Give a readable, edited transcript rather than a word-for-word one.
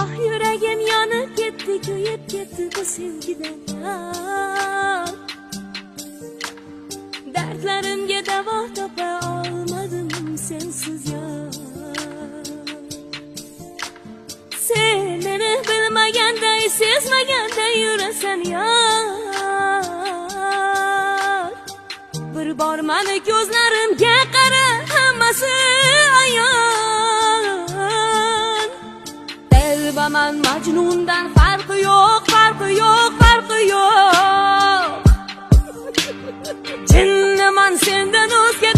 Ah yüragim yonib ketdi, kuyib ketdi bu sevgidan. Dardlarimga davo topa olmadim sensiz yar. Sen meni bilmaganday, sezmaganday yurasan yar. Bir bor mani ko'zlarimga qara, hammasi ayon. Telbaman Majnundan farqi yo'q, farqi yo'q, farqi yo'q. Jinniman sendan o'zga